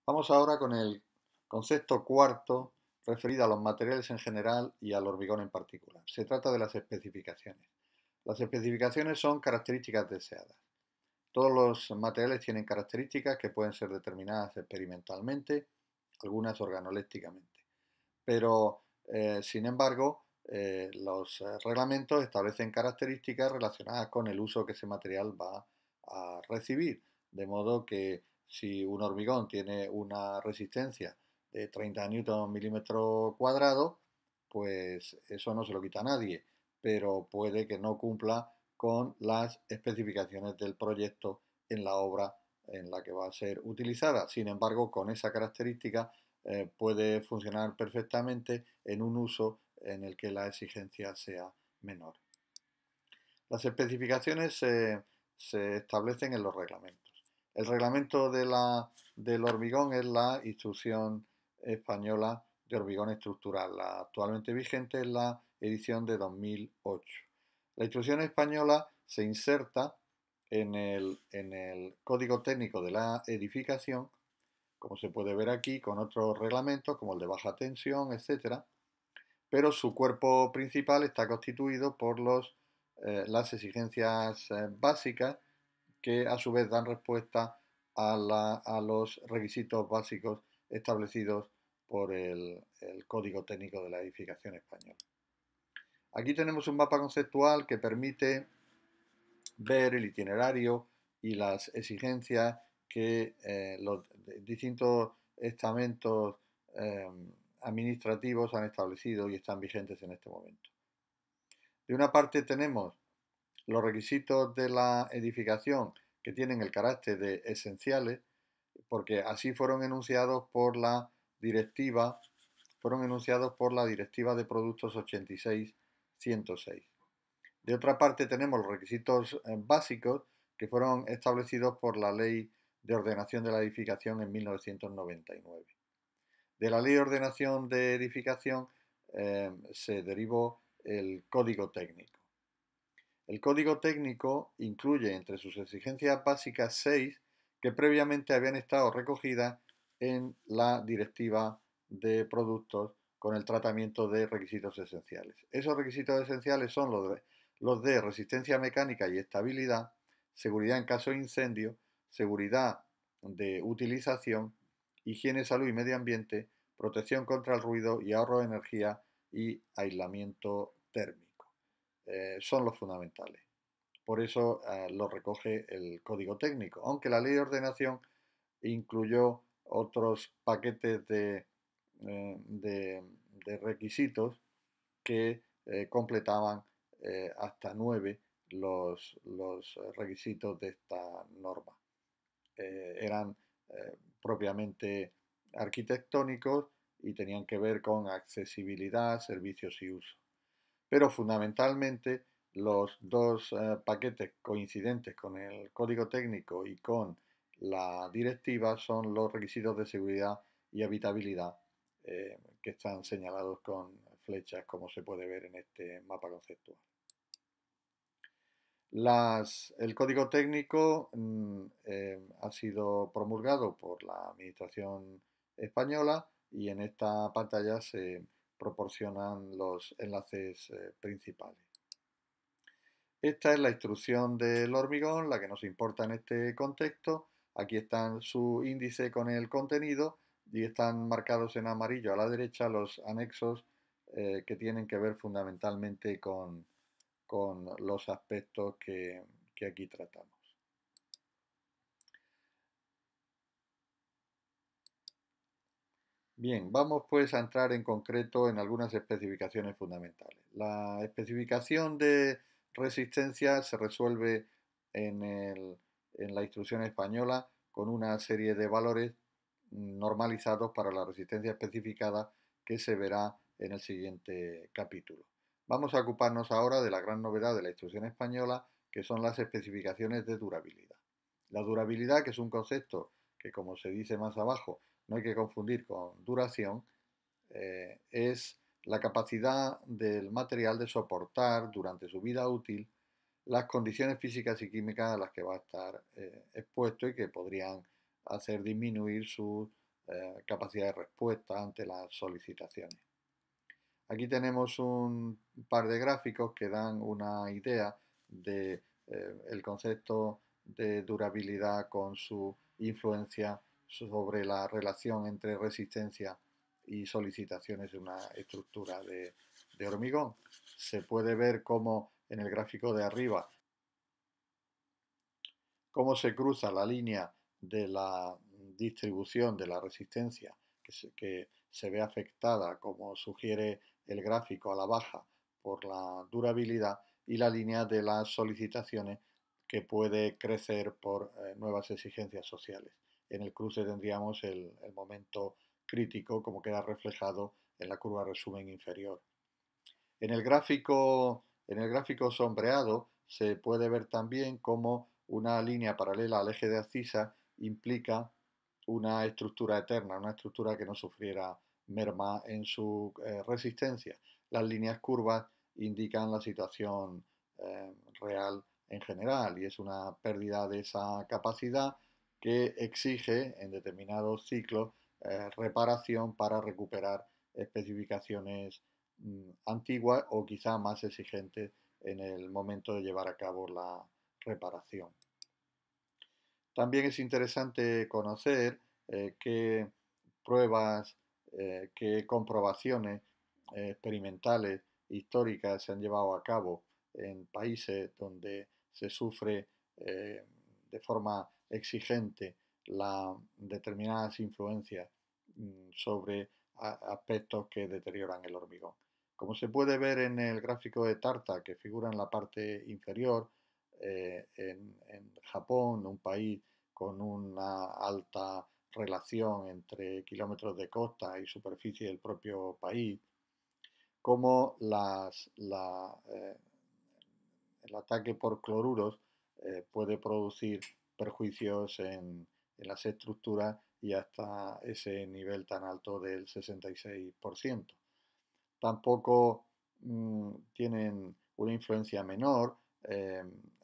Vamos ahora con el concepto cuarto referido a los materiales en general y al hormigón en particular. Se trata de las especificaciones. Las especificaciones son características deseadas. Todos los materiales tienen características que pueden ser determinadas experimentalmente, algunas organolépticamente. Pero, sin embargo, los reglamentos establecen características relacionadas con el uso que ese material va a recibir. De modo que si un hormigón tiene una resistencia de 30 newton milímetro cuadrado, pues eso no se lo quita a nadie, pero puede que no cumpla con las especificaciones del proyecto en la obra en la que va a ser utilizada. Sin embargo, con esa característica puede funcionar perfectamente en un uso en el que la exigencia sea menor. Las especificaciones se establecen en los reglamentos. El reglamento del hormigón es la Instrucción Española de Hormigón Estructural. La actualmente vigente es la edición de 2008. La Instrucción Española se inserta en el Código Técnico de la Edificación, como se puede ver aquí, con otros reglamentos como el de baja tensión, etcétera, pero su cuerpo principal está constituido por las exigencias básicas que a su vez dan respuesta a los requisitos básicos establecidos por el Código Técnico de la Edificación Española. Aquí tenemos un mapa conceptual que permite ver el itinerario y las exigencias que los distintos estamentos eh, administrativos han establecido y están vigentes en este momento. De una parte tenemos los requisitos de la edificación que tienen el carácter de esenciales, porque así fueron enunciados por la directiva, de Productos 86-106. De otra parte tenemos los requisitos básicos que fueron establecidos por la Ley de Ordenación de la Edificación en 1999. De la Ley de Ordenación de Edificación se derivó el Código Técnico. El Código Técnico incluye entre sus exigencias básicas 6 que previamente habían estado recogidas en la Directiva de Productos con el tratamiento de requisitos esenciales. Esos requisitos esenciales son los de resistencia mecánica y estabilidad, seguridad en caso de incendio, seguridad de utilización, higiene, salud y medio ambiente, protección contra el ruido y ahorro de energía y aislamiento térmico. Son los fundamentales. Por eso lo recoge el código técnico, aunque la ley de ordenación incluyó otros paquetes de requisitos que completaban hasta 9 los requisitos de esta norma. Eran propiamente arquitectónicos y tenían que ver con accesibilidad, servicios y uso. Pero fundamentalmente los dos paquetes coincidentes con el código técnico y con la directiva son los requisitos de seguridad y habitabilidad que están señalados con flechas como se puede ver en este mapa conceptual. El código técnico ha sido promulgado por la Administración española y en esta pantalla se proporcionan los enlaces principales. Esta es la instrucción del hormigón, la que nos importa en este contexto. Aquí están su índice con el contenido y están marcados en amarillo a la derecha los anexos que tienen que ver fundamentalmente con los aspectos que aquí tratamos. Bien, vamos pues a entrar en concreto en algunas especificaciones fundamentales. La especificación de resistencia se resuelve en la instrucción española con una serie de valores normalizados para la resistencia especificada que se verá en el siguiente capítulo. Vamos a ocuparnos ahora de la gran novedad de la instrucción española, que son las especificaciones de durabilidad. La durabilidad, que es un concepto que, como se dice más abajo, no hay que confundir con duración, es la capacidad del material de soportar durante su vida útil las condiciones físicas y químicas a las que va a estar expuesto y que podrían hacer disminuir su capacidad de respuesta ante las solicitaciones. Aquí tenemos un par de gráficos que dan una idea de el concepto de durabilidad con su influencia sobre la relación entre resistencia y solicitaciones de una estructura de hormigón. Se puede ver cómo en el gráfico de arriba cómo se cruza la línea de la distribución de la resistencia que se ve afectada, como sugiere el gráfico a la baja, por la durabilidad, y la línea de las solicitaciones que puede crecer por nuevas exigencias sociales. En el cruce tendríamos el momento crítico, como queda reflejado en la curva resumen inferior. En el gráfico sombreado se puede ver también cómo una línea paralela al eje de abscisa implica una estructura eterna, una estructura que no sufriera merma en su resistencia. Las líneas curvas indican la situación real en general y es una pérdida de esa capacidad que exige en determinados ciclos reparación para recuperar especificaciones antiguas o quizá más exigentes en el momento de llevar a cabo la reparación. También es interesante conocer qué pruebas, qué comprobaciones experimentales históricas se han llevado a cabo en países donde se sufre de forma exigente determinadas influencias sobre aspectos que deterioran el hormigón. Como se puede ver en el gráfico de Tarta que figura en la parte inferior, en Japón, un país con una alta relación entre kilómetros de costa y superficie del propio país, como el ataque por cloruros puede producir perjuicios en las estructuras y hasta ese nivel tan alto del 66%. Tampoco tienen una influencia menor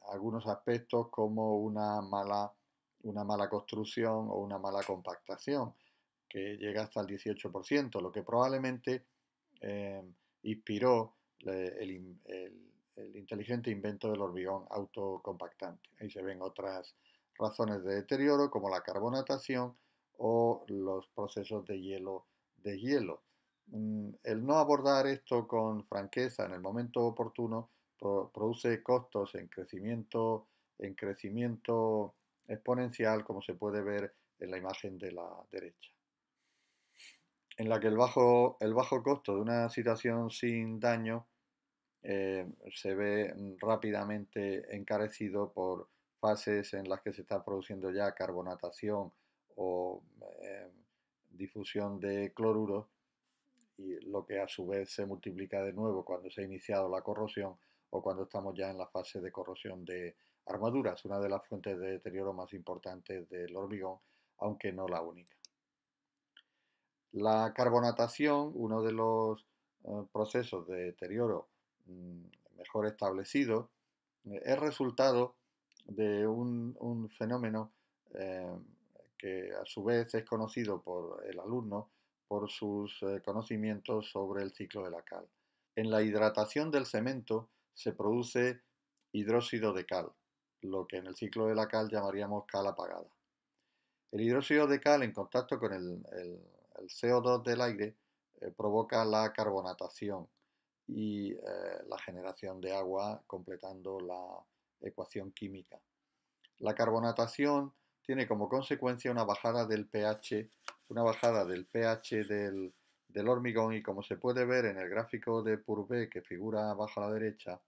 algunos aspectos como una mala construcción o una mala compactación, que llega hasta el 18%, lo que probablemente eh, inspiró el inteligente invento del hormigón autocompactante. Ahí se ven otras razones de deterioro como la carbonatación o los procesos de hielo. El no abordar esto con franqueza en el momento oportuno produce costos en crecimiento exponencial, como se puede ver en la imagen de la derecha, en la que el bajo costo de una situación sin daño se ve rápidamente encarecido por fases en las que se está produciendo ya carbonatación o difusión de cloruros, y lo que a su vez se multiplica de nuevo cuando se ha iniciado la corrosión o cuando estamos ya en la fase de corrosión de armaduras, una de las fuentes de deterioro más importantes del hormigón, aunque no la única. La carbonatación, uno de los procesos de deterioro mejor establecidos, es resultado de un fenómeno eh, que a su vez es conocido por el alumno por sus conocimientos sobre el ciclo de la cal. En la hidratación del cemento se produce hidróxido de cal, lo que en el ciclo de la cal llamaríamos cal apagada. El hidróxido de cal en contacto con el CO2 del aire provoca la carbonatación y la generación de agua completando la ecuación química. La carbonatación tiene como consecuencia una bajada del pH, del hormigón, y como se puede ver en el gráfico de Purvé que figura abajo a la derecha,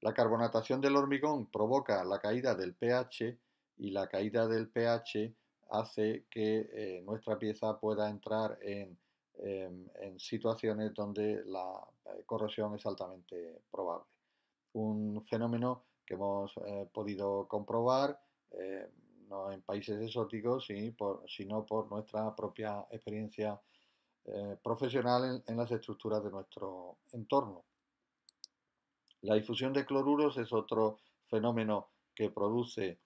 la carbonatación del hormigón provoca la caída del pH y la caída del pH hace que nuestra pieza pueda entrar en situaciones donde la corrosión es altamente probable. Un fenómeno que hemos podido comprobar no en países exóticos, sino por nuestra propia experiencia profesional en las estructuras de nuestro entorno. La difusión de cloruros es otro fenómeno que produce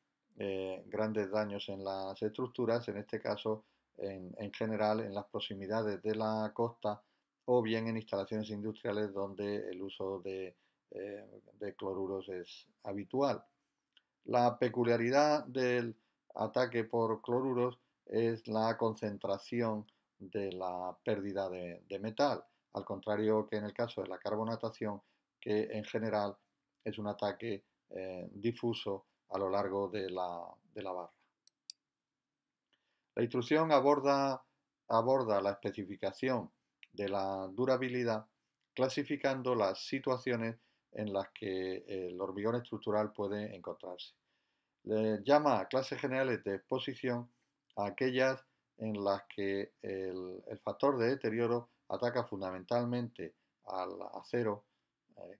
grandes daños en las estructuras, en este caso en general en las proximidades de la costa o bien en instalaciones industriales donde el uso de cloruros es habitual. La peculiaridad del ataque por cloruros es la concentración de la pérdida de metal, al contrario que en el caso de la carbonatación, que en general es un ataque difuso a lo largo de la barra. La instrucción aborda la especificación de la durabilidad clasificando las situaciones en las que el hormigón estructural puede encontrarse. Le llama clases generales de exposición a aquellas en las que el factor de deterioro ataca fundamentalmente al acero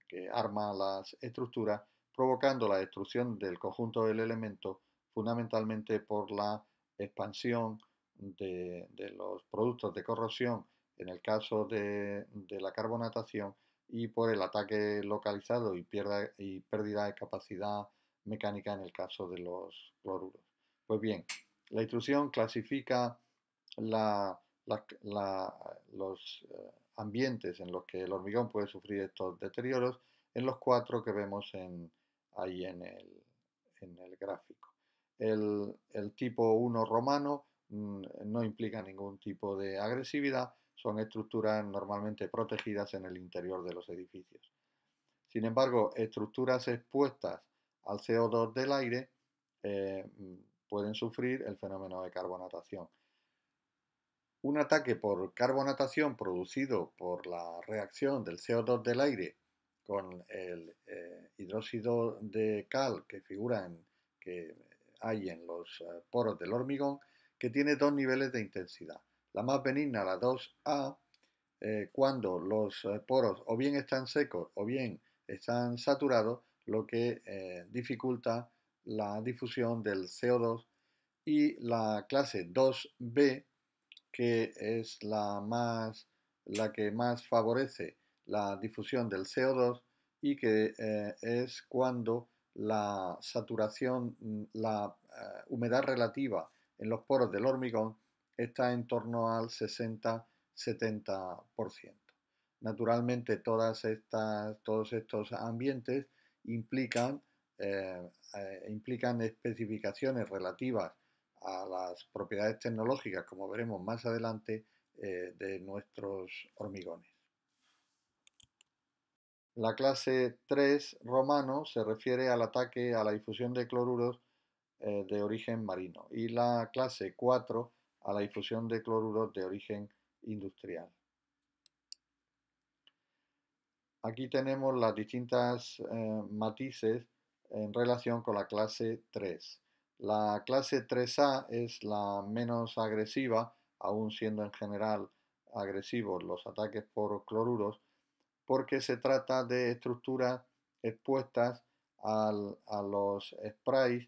que arma las estructuras, provocando la destrucción del conjunto del elemento fundamentalmente por la expansión de los productos de corrosión en el caso de la carbonatación y por el ataque localizado y pérdida de capacidad mecánica en el caso de los cloruros. Pues bien, la instrucción clasifica la, los ambientes en los que el hormigón puede sufrir estos deterioros en los 4 que vemos ahí en el gráfico. El tipo 1 romano no implica ningún tipo de agresividad, son estructuras normalmente protegidas en el interior de los edificios. Sin embargo, estructuras expuestas al CO2 del aire pueden sufrir el fenómeno de carbonatación. Un ataque por carbonatación producido por la reacción del CO2 del aire con el hidróxido de cal que hay en los poros del hormigón, que tiene dos niveles de intensidad. La más benigna, la 2A, cuando los poros o bien están secos o bien están saturados, lo que dificulta la difusión del CO2, y la clase 2B, que es la que más favorece la difusión del CO2 y que es cuando la saturación, la humedad relativa en los poros del hormigón está en torno al 60-70%. Naturalmente, todos estos ambientes implican, implican especificaciones relativas a las propiedades tecnológicas, como veremos más adelante, de nuestros hormigones. La clase 3 romano se refiere al ataque a la difusión de cloruros de origen marino y la clase 4 a la difusión de cloruros de origen industrial. Aquí tenemos las distintas matices en relación con la clase 3. La clase 3A es la menos agresiva, aún siendo en general agresivos los ataques por cloruros, porque se trata de estructuras expuestas a los sprays,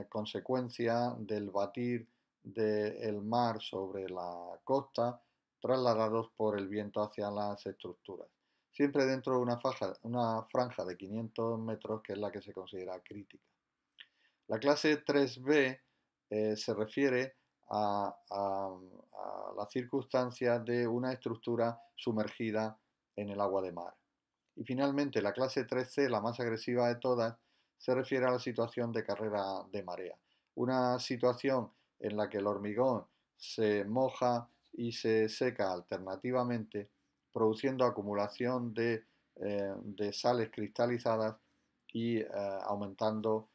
consecuencia del batir del mar sobre la costa, trasladados por el viento hacia las estructuras, siempre dentro de una franja de 500 metros, que es la que se considera crítica. La clase 3B se refiere a la circunstancia de una estructura sumergida en el agua de mar. Y finalmente, la clase 3C, la más agresiva de todas, se refiere a la situación de carrera de marea. Una situación en la que el hormigón se moja y se seca alternativamente, produciendo acumulación de sales cristalizadas y aumentando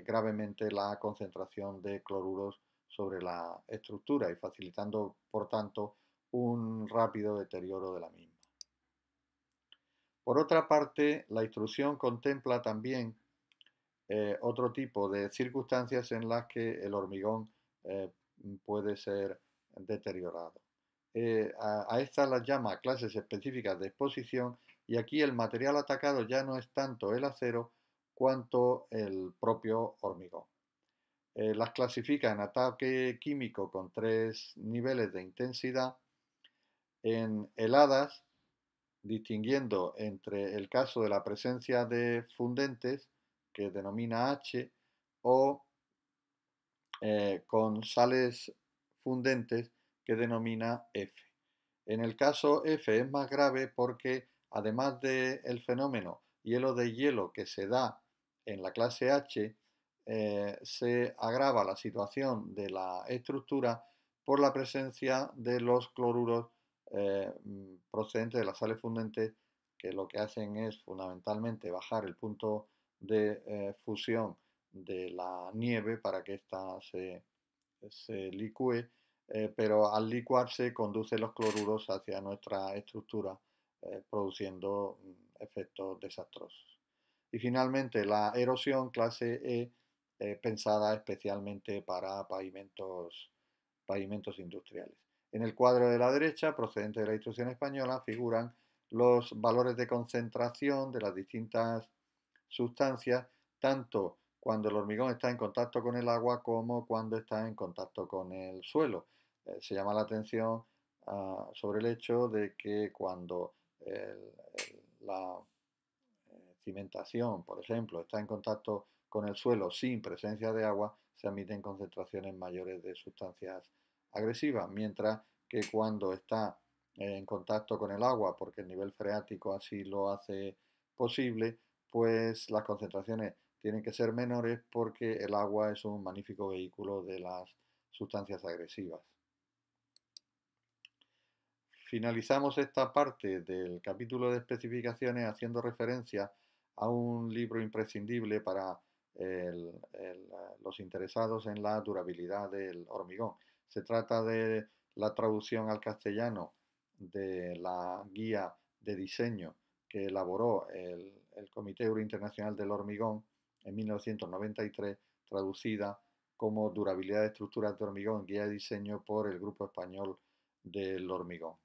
gravemente la concentración de cloruros sobre la estructura y facilitando, por tanto, un rápido deterioro de la misma. Por otra parte, la instrucción contempla también otro tipo de circunstancias en las que el hormigón eh, puede ser deteriorado. A estas las llama clases específicas de exposición, y aquí el material atacado ya no es tanto el acero cuanto el propio hormigón. Las clasifica en ataque químico con 3 niveles de intensidad, en heladas, distinguiendo entre el caso de la presencia de fundentes, que denomina H, o con sales fundentes que denomina F. En el caso F es más grave porque además del fenómeno hielo de hielo que se da en la clase H, se agrava la situación de la estructura por la presencia de los cloruros procedentes de las sales fundentes, que lo que hacen es fundamentalmente bajar el punto de fusión de la nieve para que ésta se licúe, pero al licuarse conduce los cloruros hacia nuestra estructura, produciendo efectos desastrosos. Y finalmente la erosión clase E, pensada especialmente para pavimentos industriales. En el cuadro de la derecha, procedente de la instrucción española, figuran los valores de concentración de las distintas sustancias, tanto cuando el hormigón está en contacto con el agua como cuando está en contacto con el suelo. Se llama la atención sobre el hecho de que cuando la cimentación, por ejemplo, está en contacto con el suelo sin presencia de agua, se admiten concentraciones mayores de sustancias agresivas, mientras que cuando está en contacto con el agua, porque el nivel freático así lo hace posible, pues las concentraciones tienen que ser menores porque el agua es un magnífico vehículo de las sustancias agresivas. Finalizamos esta parte del capítulo de especificaciones haciendo referencia a un libro imprescindible para los interesados en la durabilidad del hormigón. Se trata de la traducción al castellano de la guía de diseño que elaboró el Comité Euro Internacional del Hormigón en 1993, traducida como Durabilidad de estructuras de hormigón, guía de diseño por el Grupo Español del Hormigón.